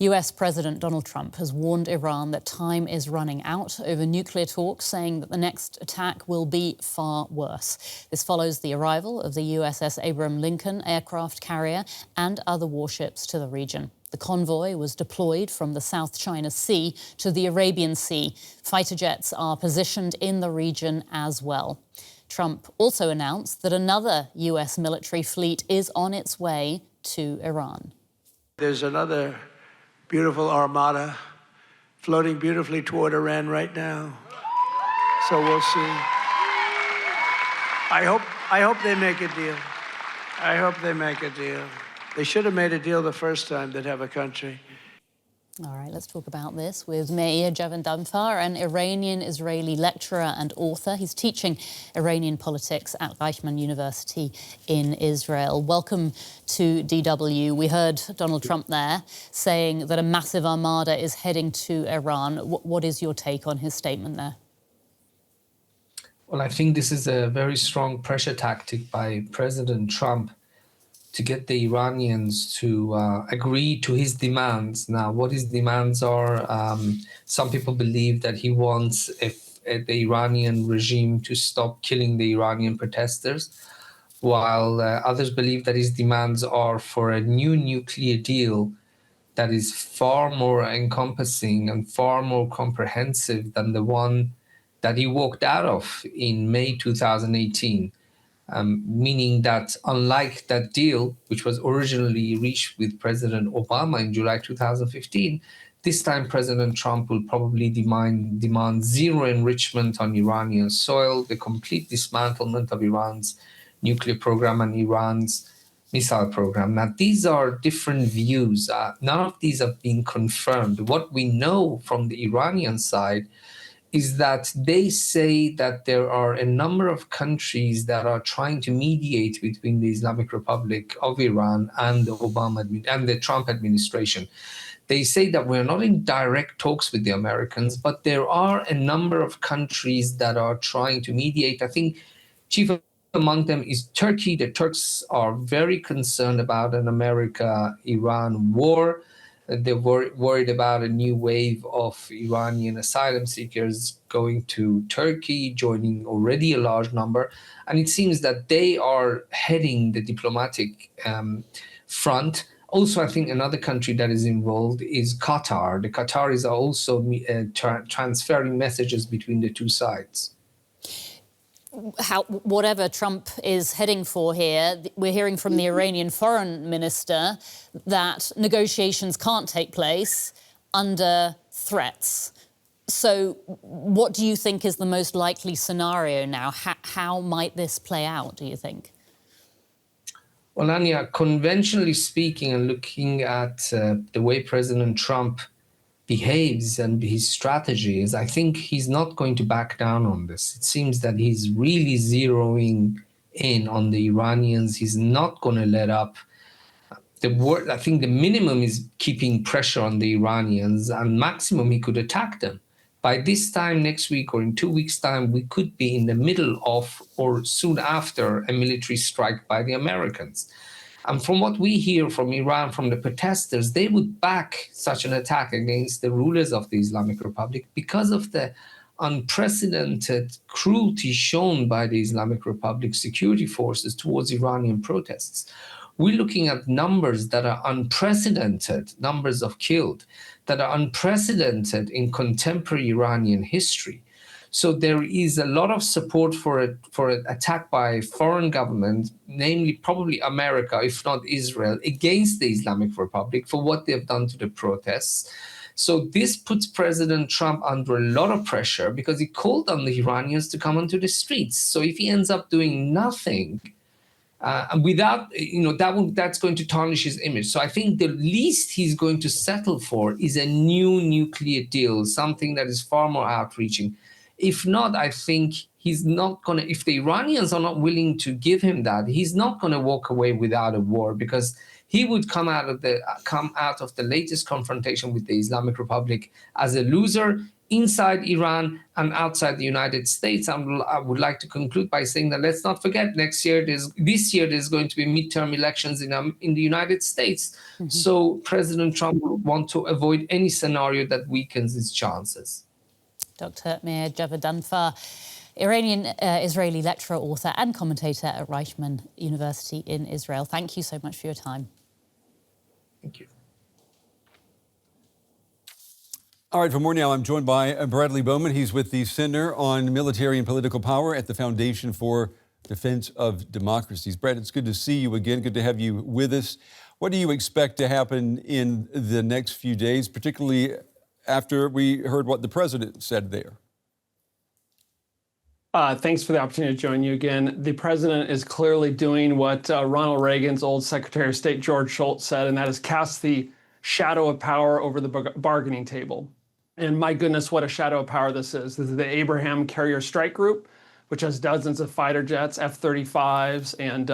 US President Donald Trump has warned Iran that time is running out over nuclear talks, saying that the next attack will be far worse. This follows the arrival of the USS Abraham Lincoln aircraft carrier and other warships to the region. The convoy was deployed from the South China Sea to the Arabian Sea. Fighter jets are positioned in the region as well. Trump also announced that another US military fleet is on its way to Iran. There's another beautiful armada floating beautifully toward Iran right now. So we'll see. I hope they make a deal. I hope they make a deal. They should have made a deal the first time they'd have a country. All right, let's talk about this with Meir Javedanfar, an Iranian-Israeli lecturer and author. He's teaching Iranian politics at Reichman University in Israel. Welcome to DW. We heard Donald Trump there saying that a massive armada is heading to Iran. What is your take on his statement there? Well, I think this is a very strong pressure tactic by President Trump to get the Iranians to agree to his demands. Now, what his demands are, some people believe that he wants the Iranian regime to stop killing the Iranian protesters, while others believe that his demands are for a new nuclear deal that is far more encompassing and far more comprehensive than the one that he walked out of in May 2018. Meaning that unlike that deal, which was originally reached with President Obama in July 2015, this time President Trump will probably demand zero enrichment on Iranian soil, the complete dismantlement of Iran's nuclear program and Iran's missile program. Now, these are different views. None of these have been confirmed. What we know from the Iranian side is that they say that there are a number of countries that are trying to mediate between the Islamic Republic of Iran and the Trump administration. They say that we're not in direct talks with the Americans, but there are a number of countries that are trying to mediate. I think chief among them is Turkey. The Turks are very concerned about an America-Iran war. They're worried about a new wave of Iranian asylum seekers going to Turkey, joining already a large number. And it seems that they are heading the diplomatic front. Also, I think another country that is involved is Qatar. The Qataris are also transferring messages between the two sides. Whatever Trump is heading for here, we're hearing from the Iranian foreign minister that negotiations can't take place under threats. So what do you think is the most likely scenario now? How might this play out, do you think? Well, Anya, conventionally speaking and looking at the way President Trump behaves and his strategies, I think he's not going to back down on this. It seems that he's really zeroing in on the Iranians. He's not going to let up. I think the minimum is keeping pressure on the Iranians, and maximum he could attack them. By this time next week or in 2 weeks' time, we could be in the middle of or soon after a military strike by the Americans. And from what we hear from Iran, from the protesters, they would back such an attack against the rulers of the Islamic Republic because of the unprecedented cruelty shown by the Islamic Republic security forces towards Iranian protests. We're looking at numbers that are unprecedented, numbers of killed, that are unprecedented in contemporary Iranian history. So there is a lot of support for an attack by foreign government, namely probably America, if not Israel, against the Islamic Republic for what they've done to the protests. So this puts President Trump under a lot of pressure because he called on the Iranians to come onto the streets. So if he ends up doing nothing, without, that's going to tarnish his image. So I think the least he's going to settle for is a new nuclear deal, something that is far more outreaching. If not, I think he's not going to, if the Iranians are not willing to give him that, he's not going to walk away without a war because he would come out of the latest confrontation with the Islamic Republic as a loser inside Iran and outside the United States. And I would like to conclude by saying that let's not forget this year there's going to be midterm elections in the United States. Mm-hmm. So President Trump will want to avoid any scenario that weakens his chances. Dr. Meir Javedanfar, Iranian-Israeli lecturer, author and commentator at Reichman University in Israel. Thank you so much for your time. Thank you. All right, for more now, I'm joined by Bradley Bowman. He's with the Center on Military and Political Power at the Foundation for Defense of Democracies. Brad, it's good to see you again. Good to have you with us. What do you expect to happen in the next few days, particularly after we heard what the president said there? Thanks for the opportunity to join you again. The president is clearly doing what Ronald Reagan's old Secretary of State, George Shultz, said, and that is cast the shadow of power over the bargaining table. And my goodness, what a shadow of power this is. This is the Abraham Carrier Strike Group, which has dozens of fighter jets, F-35s and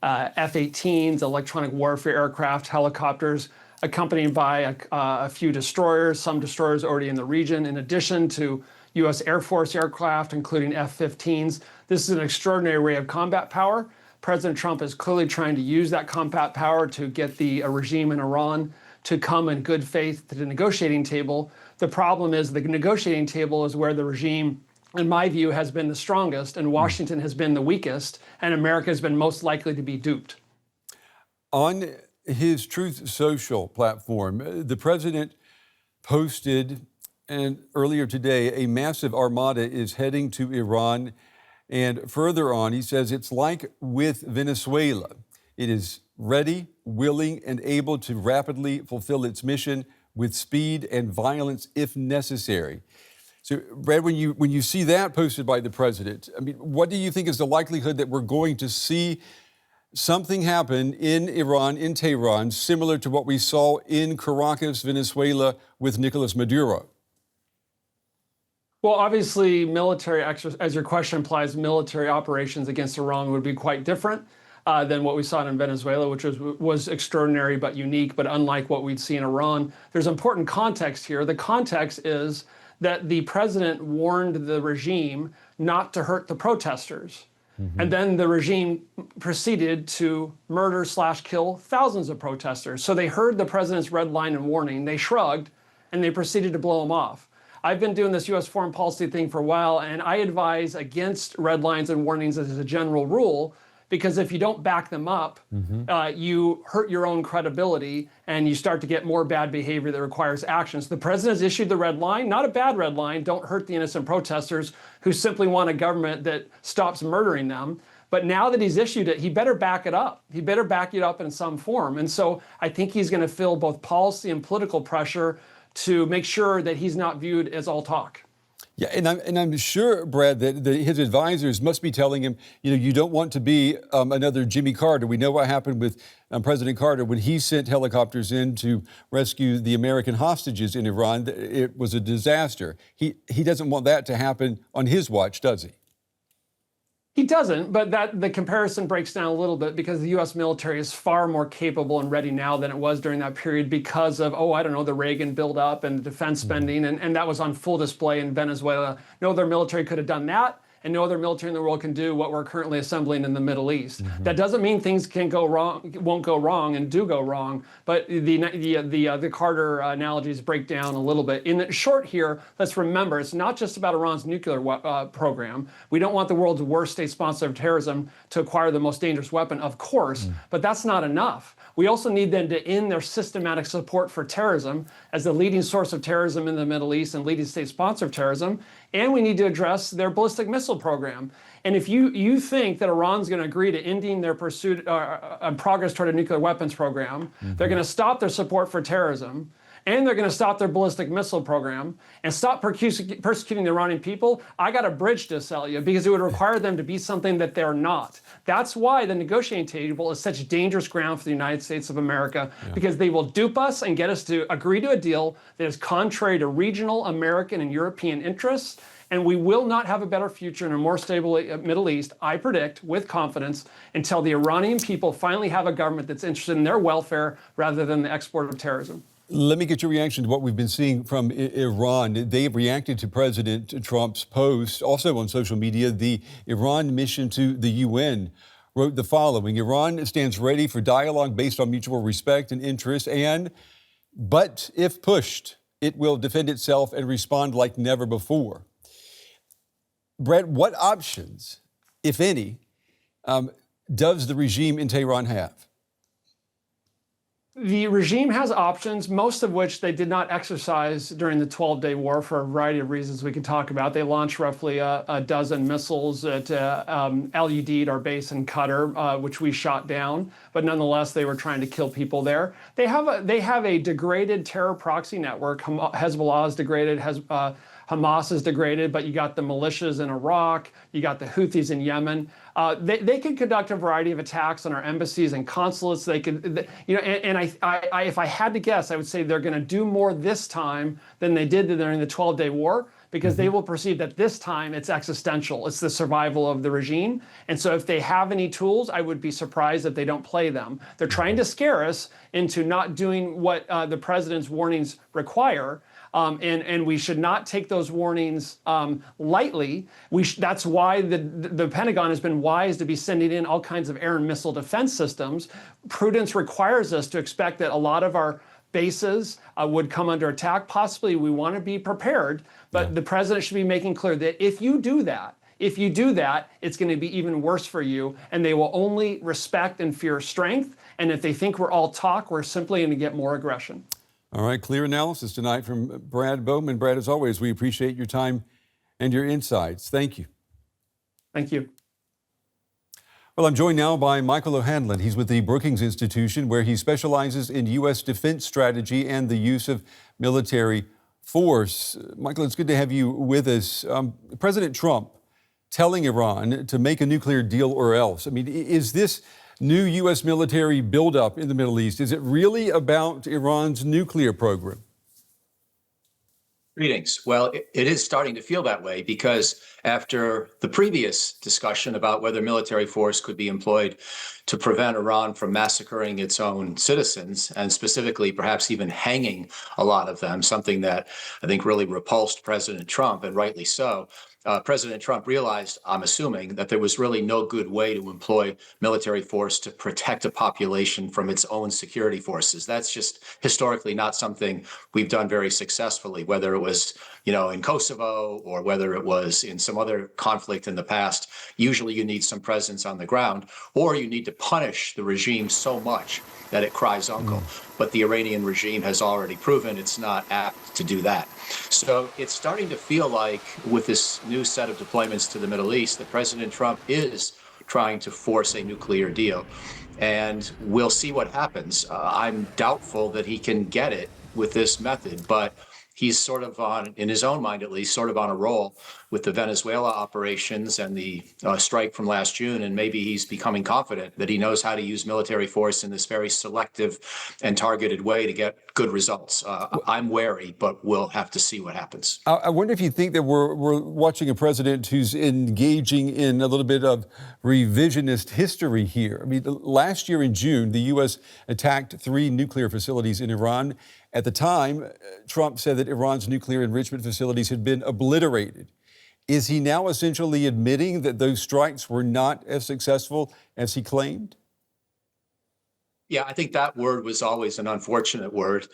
F-18s, electronic warfare aircraft, helicopters, accompanied by a few destroyers, some destroyers already in the region, in addition to U.S. Air Force aircraft, including F-15s. This is an extraordinary array of combat power. President Trump is clearly trying to use that combat power to get the regime in Iran to come in good faith to the negotiating table. The problem is the negotiating table is where the regime, in my view, has been the strongest, and Washington has been the weakest, and America has been most likely to be duped. On his Truth Social platform, the president posted, and earlier today, a massive armada is heading to Iran. And further on, he says it's like with Venezuela. It is ready, willing, and able to rapidly fulfill its mission with speed and violence if necessary. So, Brad, when you see that posted by the president, I mean, what do you think is the likelihood that we're going to see something happen in Iran, in Tehran, similar to what we saw in Caracas, Venezuela, with Nicolas Maduro? Well, obviously, military as your question implies, military operations against Iran would be quite different than what we saw in Venezuela, which was extraordinary but unique, but unlike what we'd see in Iran. There's important context here. The context is that the president warned the regime not to hurt the protesters. Mm-hmm. And then the regime proceeded to murder/kill thousands of protesters. So they heard the president's red line and warning, they shrugged, and they proceeded to blow him off. I've been doing this U.S. foreign policy thing for a while, and I advise against red lines and warnings as a general rule, because if you don't back them up, you hurt your own credibility and you start to get more bad behavior that requires action. So the president has issued the red line, not a bad red line. Don't hurt the innocent protesters who simply want a government that stops murdering them. But now that he's issued it, he better back it up. He better back it up in some form. And so I think he's going to feel both policy and political pressure to make sure that he's not viewed as all talk. Yeah, and I'm sure, Brad, that his advisors must be telling him, you don't want to be another Jimmy Carter. We know what happened with President Carter when he sent helicopters in to rescue the American hostages in Iran. It was a disaster. He doesn't want that to happen on his watch, does he? He doesn't, but the comparison breaks down a little bit because the U.S. military is far more capable and ready now than it was during that period because of, the Reagan buildup and defense spending, and that was on full display in Venezuela. No other military could have done that, and no other military in the world can do what we're currently assembling in the Middle East. That doesn't mean things can go wrong, won't go wrong, and do go wrong, but the Carter analogies break down a little bit. In short here, let's remember, it's not just about Iran's nuclear program. We don't want the world's worst state sponsor of terrorism to acquire the most dangerous weapon, of course, but that's not enough. We also need them to end their systematic support for terrorism as the leading source of terrorism in the Middle East and leading state sponsor of terrorism. And we need to address their ballistic missile program. And if you think that Iran's going to agree to ending their pursuit and progress toward a nuclear weapons program, they're going to stop their support for terrorism, and they're going to stop their ballistic missile program and stop persecuting the Iranian people, I got a bridge to sell you because it would require them to be something that they're not. That's why the negotiating table is such dangerous ground for the United States of America, because they will dupe us and get us to agree to a deal that is contrary to regional American and European interests And we will not have a better future in a more stable Middle East, I predict, with confidence, until the Iranian people finally have a government that's interested in their welfare rather than the export of terrorism. Let me get your reaction to what we've been seeing from Iran. They have reacted to President Trump's post, also on social media. The Iran mission to the UN wrote the following: Iran stands ready for dialogue based on mutual respect and interest, but if pushed, it will defend itself and respond like never before. Brett, what options, if any, does the regime in Tehran have? The regime has options, most of which they did not exercise during the 12-day war for a variety of reasons we can talk about. They launched roughly a dozen missiles at Al-Udeid, our base in Qatar, which we shot down. But nonetheless, they were trying to kill people there. They have a degraded terror proxy network. Hezbollah is degraded. Hamas is degraded, but you got the militias in Iraq, you got the Houthis in Yemen. They could conduct a variety of attacks on our embassies and consulates. They could, if I had to guess, I would say they're going to do more this time than they did during the 12-day war, because they will perceive that this time it's existential. It's the survival of the regime. And so if they have any tools, I would be surprised if they don't play them. They're trying to scare us into not doing what the president's warnings require. And we should not take those warnings lightly. That's why the Pentagon has been wise to be sending in all kinds of air and missile defense systems. Prudence requires us to expect that a lot of our bases would come under attack. Possibly we want to be prepared, but the president should be making clear that if you do that, it's going to be even worse for you, and they will only respect and fear strength. And if they think we're all talk, we're simply going to get more aggression. All right, clear analysis tonight from Brad Bowman. Brad, as always, we appreciate your time and your insights. Thank you. Thank you. Well, I'm joined now by Michael O'Hanlon. He's with the Brookings Institution, where he specializes in U.S. defense strategy and the use of military force. Michael, it's good to have you with us. President Trump telling Iran to make a nuclear deal or else. I mean, is this new U.S. military buildup in the Middle East, is it really about Iran's nuclear program? Greetings. Well, it is starting to feel that way, because after the previous discussion about whether military force could be employed to prevent Iran from massacring its own citizens, and specifically perhaps even hanging a lot of them, something that I think really repulsed President Trump, and rightly so. President Trump realized, I'm assuming, that there was really no good way to employ military force to protect a population from its own security forces. That's just historically not something we've done very successfully, whether it was, in Kosovo or whether it was in some other conflict in the past. Usually you need some presence on the ground, or you need to punish the regime so much that it cries uncle. But the Iranian regime has already proven it's not apt to do that. So it's starting to feel like, with this new set of deployments to the Middle East, that President Trump is trying to force a nuclear deal. And we'll see what happens. I'm doubtful that he can get it with this method, but he's sort of on, in his own mind at least, sort of on a roll with the Venezuela operations and the strike from last June. And maybe he's becoming confident that he knows how to use military force in this very selective and targeted way to get good results. I'm wary, but we'll have to see what happens. I wonder if you think that we're watching a president who's engaging in a little bit of revisionist history here. I mean, last year in June, the U.S. attacked 3 nuclear facilities in Iran. At the time, Trump said that Iran's nuclear enrichment facilities had been obliterated. Is he now essentially admitting that those strikes were not as successful as he claimed? Yeah, I think that word was always an unfortunate word.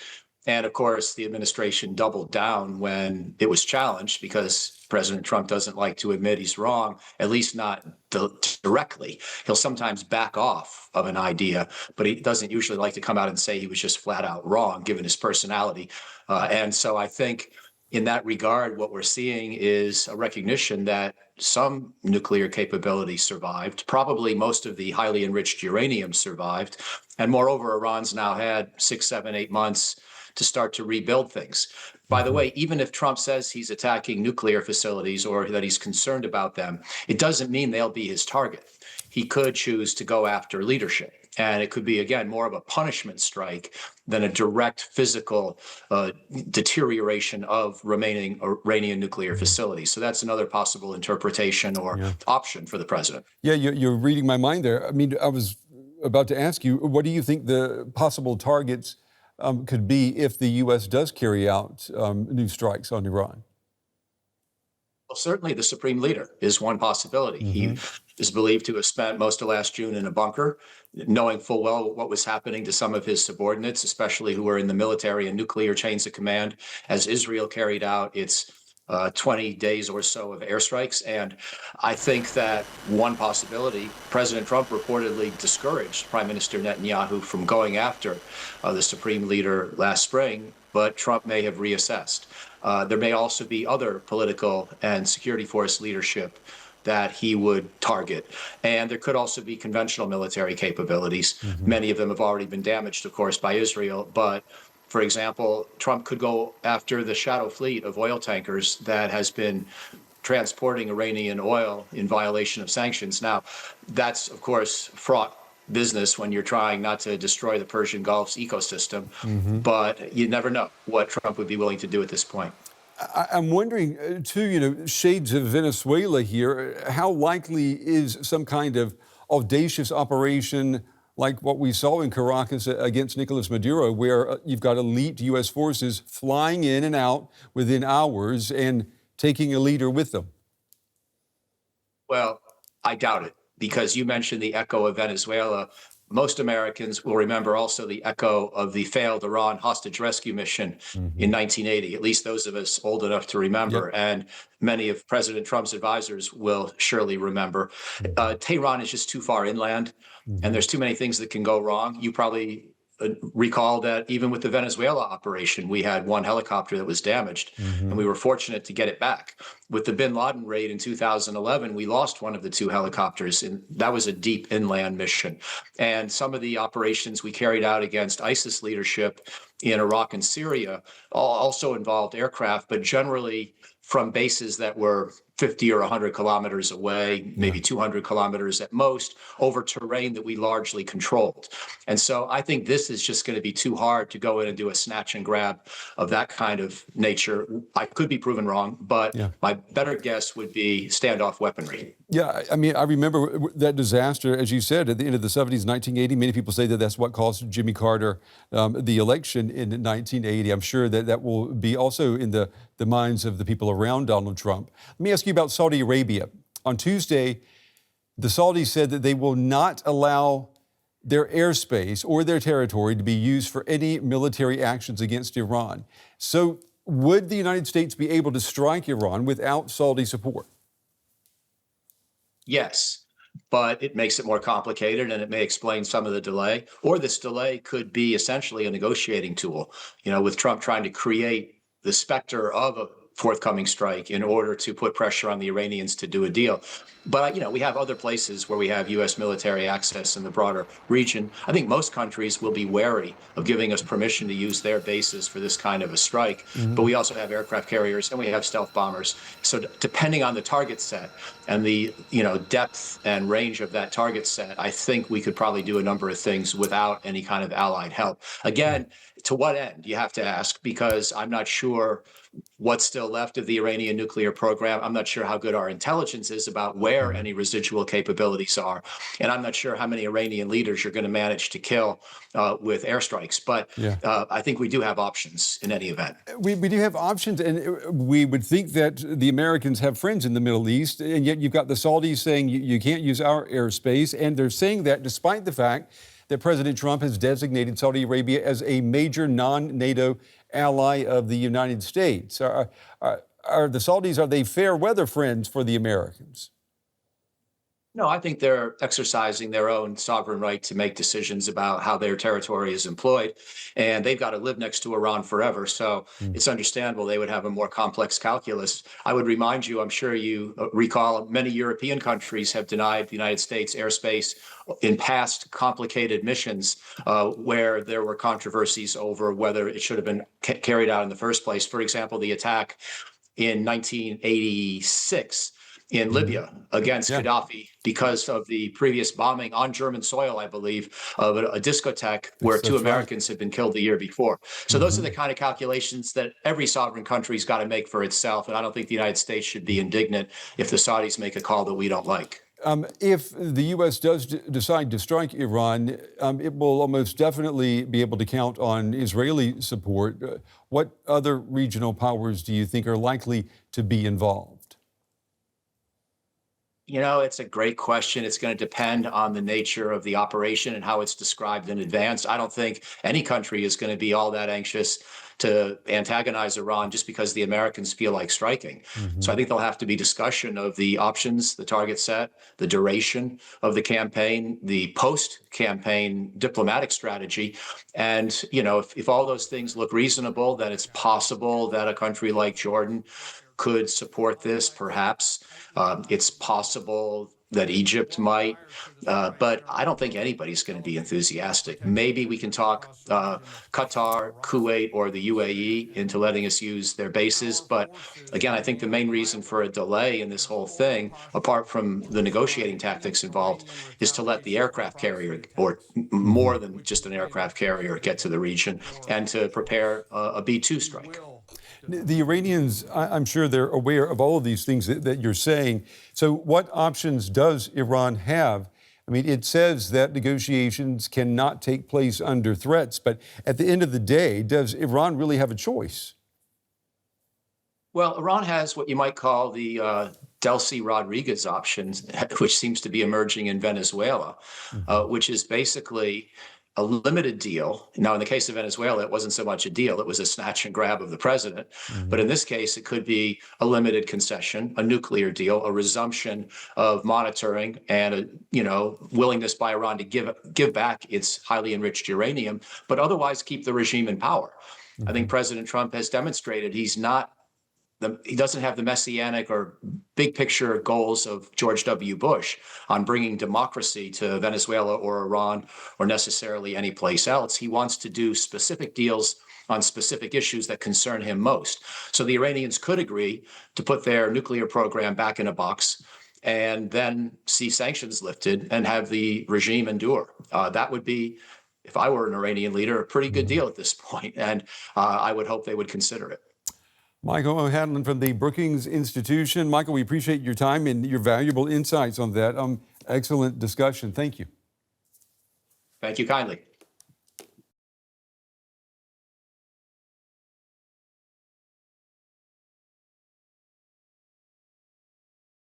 And of course, the administration doubled down when it was challenged, because President Trump doesn't like to admit he's wrong, at least not directly. He'll sometimes back off of an idea, but he doesn't usually like to come out and say he was just flat out wrong, given his personality. And so I think in that regard, what we're seeing is a recognition that some nuclear capability survived. Probably most of the highly enriched uranium survived. And moreover, Iran's now had 6, 7, 8 months to start to rebuild things. By the way, even if Trump says he's attacking nuclear facilities or that he's concerned about them, it doesn't mean they'll be his target. He could choose to go after leadership. And it could be, again, more of a punishment strike than a direct physical deterioration of remaining Iranian nuclear facilities. So that's another possible interpretation or option for the president. Yeah, you're reading my mind there. I mean, I was about to ask you, what do you think the possible targets could be if the U.S. does carry out new strikes on Iran? Well, certainly the supreme leader is one possibility. He is believed to have spent most of last June in a bunker, knowing full well what was happening to some of his subordinates, especially who were in the military and nuclear chains of command, as Israel carried out its 20 days or so of airstrikes. And I think that one possibility, President Trump reportedly discouraged Prime Minister Netanyahu from going after the supreme leader last spring, but Trump may have reassessed. There may also be other political and security force leadership that he would target. And there could also be conventional military capabilities. Many of them have already been damaged, of course, by Israel. But, for example, Trump could go after the shadow fleet of oil tankers that has been transporting Iranian oil in violation of sanctions. Now, that's, of course, fraught business when you're trying not to destroy the Persian Gulf's ecosystem. But you never know what Trump would be willing to do at this point. I'm wondering, too, shades of Venezuela here, how likely is some kind of audacious operation like what we saw in Caracas against Nicolas Maduro, where you've got elite U.S. forces flying in and out within hours and taking a leader with them? Well, I doubt it, because you mentioned the echo of Venezuela. Most Americans will remember also the echo of the failed Iran hostage rescue mission in 1980, at least those of us old enough to remember. And many of President Trump's advisors will surely remember. Tehran is just too far inland, and there's too many things that can go wrong. You probably recall that even with the Venezuela operation, we had one helicopter that was damaged, and we were fortunate to get it back. With the bin Laden raid in 2011, we lost one of the two helicopters, and that was a deep inland mission. And some of the operations we carried out against ISIS leadership in Iraq and Syria also involved aircraft, but generally from bases that were 50 or 100 kilometers away, maybe 200 kilometers at most, over terrain that we largely controlled. And so I think this is just going to be too hard to go in and do a snatch and grab of that kind of nature. I could be proven wrong, but my better guess would be standoff weaponry. Yeah, I mean, I remember that disaster, as you said, at the end of the 70s, 1980. Many people say that that's what cost Jimmy Carter the election in 1980. I'm sure that that will be also in the minds of the people around Donald Trump. Let me ask you about Saudi Arabia. On Tuesday, the Saudis said that they will not allow their airspace or their territory to be used for any military actions against Iran. So would the United States be able to strike Iran without Saudi support? Yes, but it makes it more complicated, and it may explain some of the delay. Or this delay could be essentially a negotiating tool, with Trump trying to create the specter of a forthcoming strike in order to put pressure on the Iranians to do a deal. But, we have other places where we have U.S. military access in the broader region. I think most countries will be wary of giving us permission to use their bases for this kind of a strike. But we also have aircraft carriers and we have stealth bombers. So depending on the target set and the, depth and range of that target set, I think we could probably do a number of things without any kind of allied help. Again, to what end, you have to ask, because I'm not sure what's still left of the Iranian nuclear program. I'm not sure how good our intelligence is about where any residual capabilities are. And I'm not sure how many Iranian leaders you're going to manage to kill with airstrikes. But I think we do have options in any event. We do have options, and we would think that the Americans have friends in the Middle East, and yet you've got the Saudis saying you can't use our airspace, and they're saying that despite the fact that President Trump has designated Saudi Arabia as a major non-NATO ally of the United States. Are the Saudis, are they fair weather friends for the Americans? No, I think they're exercising their own sovereign right to make decisions about how their territory is employed. And they've got to live next to Iran forever. So it's understandable they would have a more complex calculus. I would remind you, I'm sure you recall, many European countries have denied the United States airspace in past complicated missions where there were controversies over whether it should have been carried out in the first place. For example, the attack in 1986 in Libya against Gaddafi because of the previous bombing on German soil, I believe, of a discotheque where two Americans had been killed the year before. So those are the kind of calculations that every sovereign country's got to make for itself. And I don't think the United States should be indignant if the Saudis make a call that we don't like. If the U.S. does decide to strike Iran, it will almost definitely be able to count on Israeli support. What other regional powers do you think are likely to be involved? You know, it's a great question. It's going to depend on the nature of the operation and how it's described in advance. I don't think any country is going to be all that anxious to antagonize Iran just because the Americans feel like striking. So I think there'll have to be discussion of the options, the target set, the duration of the campaign, the post-campaign diplomatic strategy. And, you know, if all those things look reasonable, then it's possible that a country like Jordan could support this, perhaps. It's possible that Egypt might, but I don't think anybody's going to be enthusiastic. Maybe we can talk Qatar, Kuwait, or the UAE into letting us use their bases. But again, I think the main reason for a delay in this whole thing, apart from the negotiating tactics involved, is to let the aircraft carrier, or more than just an aircraft carrier, get to the region and to prepare a B-2 strike. The Iranians, I'm sure they're aware of all of these things that you're saying. So what options does Iran have? I mean, it says that negotiations cannot take place under threats, but at the end of the day, does Iran really have a choice? Well, Iran has what you might call the Delcy Rodriguez option, which seems to be emerging in Venezuela, which is basically a limited deal. Now, in the case of Venezuela, it wasn't so much a deal. It was a snatch and grab of the president. But in this case, it could be a limited concession, a nuclear deal, a resumption of monitoring, and a willingness by Iran to give back its highly enriched uranium, but otherwise keep the regime in power. I think President Trump has demonstrated he doesn't have the messianic or big picture goals of George W. Bush on bringing democracy to Venezuela or Iran or necessarily any place else. He wants to do specific deals on specific issues that concern him most. So the Iranians could agree to put their nuclear program back in a box and then see sanctions lifted and have the regime endure. That would be, if I were an Iranian leader, a pretty good deal at this point. And I would hope they would consider it. Michael O'Hanlon from the Brookings Institution. Michael, we appreciate your time and your valuable insights on that. Excellent discussion. Thank you. Thank you kindly.